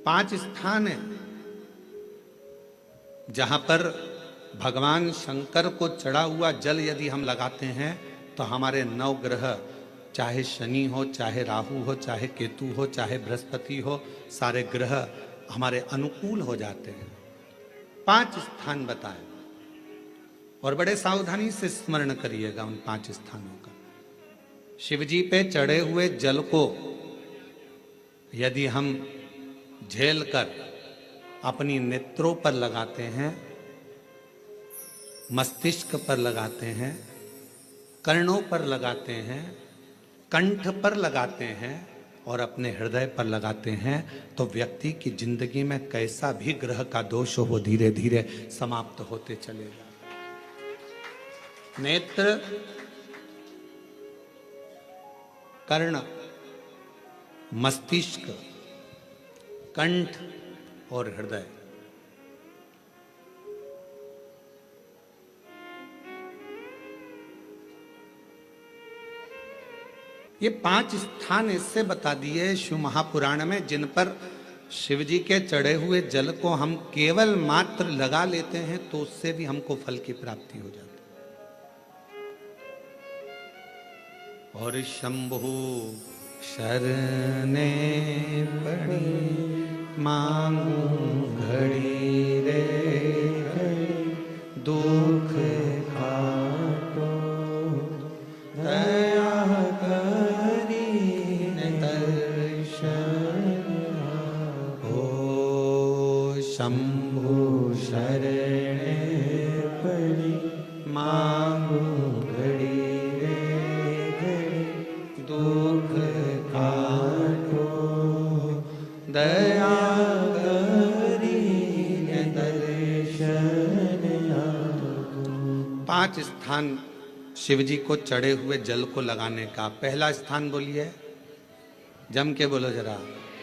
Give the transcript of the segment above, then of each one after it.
5 स्थान है जहां पर भगवान शंकर को चढ़ा हुआ जल यदि हम लगाते हैं तो हमारे 9 ग्रह, चाहे शनि हो, चाहे राहु हो, चाहे केतु हो, चाहे बृहस्पति हो, सारे ग्रह हमारे अनुकूल हो जाते हैं। 5 स्थान बताए और बड़े सावधानी से स्मरण करिएगा उन 5 स्थानों का। शिव जी पे चढ़े हुए जल को यदि हम झेल कर अपनी नेत्रों पर लगाते हैं, मस्तिष्क पर लगाते हैं, कर्णों पर लगाते हैं, कंठ पर लगाते हैं और अपने हृदय पर लगाते हैं तो व्यक्ति की जिंदगी में कैसा भी ग्रह का दोष हो वो धीरे धीरे समाप्त होते चलेगा। नेत्र, कर्ण, मस्तिष्क, कंठ और हृदय, ये 5 स्थान इससे बता दिए शिव महापुराण में जिन पर शिव जी के चढ़े हुए जल को हम केवल मात्र लगा लेते हैं तो उससे भी हमको फल की प्राप्ति हो जाती है। और शंभु शरणे पड़ी मांगू घड़ी रे दुख काटो दया करी दर्शन हो। शंभु शरणे पड़ी मांगू घड़ी रे दुख काटो दया करी दर्शन। 5 स्थान शिव जी को चढ़े हुए जल को लगाने का। पहला स्थान बोलिए, जम के बोलो जरा,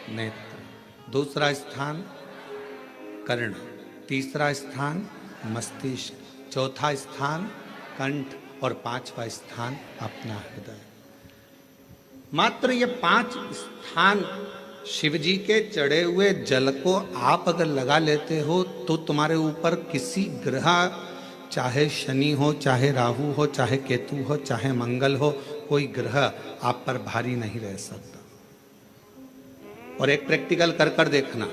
नेत्र। दूसरा स्थान कर्ण, तीसरा स्थान मस्तिष्क, चौथा स्थान कंठ और 5वां स्थान अपना हृदय। मात्र ये 5 स्थान शिव जी के चढ़े हुए जल को आप अगर लगा लेते हो तो तुम्हारे ऊपर किसी ग्रह, चाहे शनि हो, चाहे राहु हो, चाहे केतु हो, चाहे मंगल हो, कोई ग्रह आप पर भारी नहीं रह सकता। और एक प्रैक्टिकल कर कर देखना,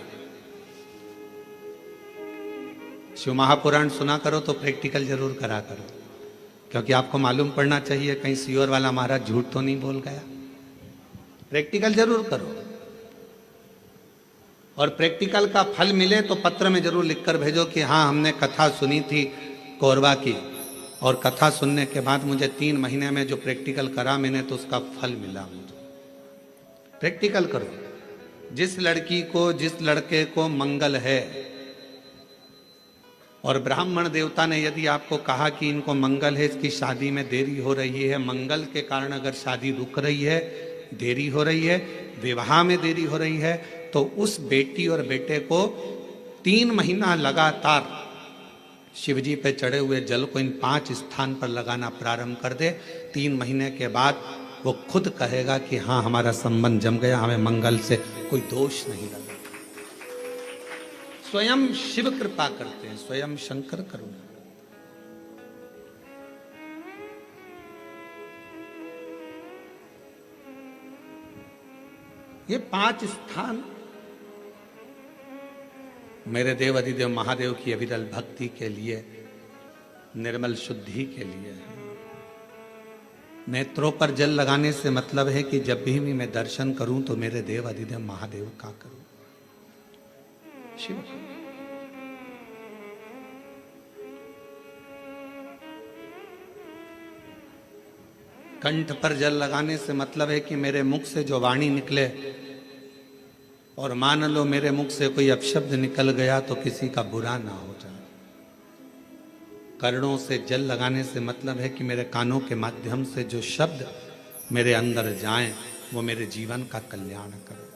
शिव महापुराण सुना करो तो प्रैक्टिकल जरूर करा करो, क्योंकि आपको मालूम पड़ना चाहिए कहीं सीओर वाला महाराज झूठ तो नहीं बोल गया। प्रैक्टिकल जरूर करो और प्रैक्टिकल का फल मिले तो पत्र में जरूर लिखकर भेजो कि हाँ हमने कथा सुनी थी कोरबा की और कथा सुनने के बाद मुझे 3 महीने में जो प्रैक्टिकल करा मैंने तो उसका फल मिला मुझे। प्रैक्टिकल करो। जिस लड़की को, जिस लड़के को मंगल है और ब्राह्मण देवता ने यदि आपको कहा कि इनको मंगल है, इसकी शादी में देरी हो रही है, मंगल के कारण अगर शादी रुक रही है, देरी हो रही है, विवाह में देरी हो रही है, तो उस बेटी और बेटे को 3 महीना लगातार शिवजी पे चढ़े हुए जल को इन 5 स्थान पर लगाना प्रारंभ कर दे। 3 महीने के बाद वो खुद कहेगा कि हाँ हमारा संबंध जम गया, हमें मंगल से कोई दोष नहीं लगा। स्वयं शिव कृपा करते हैं, स्वयं शंकर करुणा। ये 5 स्थान मेरे देव अधिदेव महादेव की अविरल भक्ति के लिए, निर्मल शुद्धि के लिए है। नेत्रों पर जल लगाने से मतलब है कि जब भी मैं दर्शन करूं तो मेरे देव अधिदेव महादेव का करूं, शिव। कंठ पर जल लगाने से मतलब है कि मेरे मुख से जो वाणी निकले, और मान लो मेरे मुख से कोई अपशब्द निकल गया तो किसी का बुरा ना हो जाए। कर्णों से जल लगाने से मतलब है कि मेरे कानों के माध्यम से जो शब्द मेरे अंदर जाएं वो मेरे जीवन का कल्याण करें।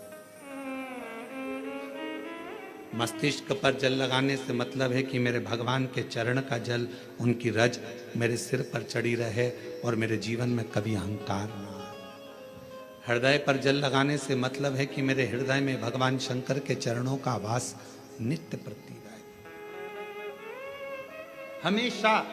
मस्तिष्क पर जल लगाने से मतलब है कि मेरे भगवान के चरण का जल, उनकी रज मेरे सिर पर चढ़ी रहे और मेरे जीवन में कभी अहंकार ना आए। हृदय पर जल लगाने से मतलब है कि मेरे हृदय में भगवान शंकर के चरणों का वास नित्य प्रतीत है। हमेशा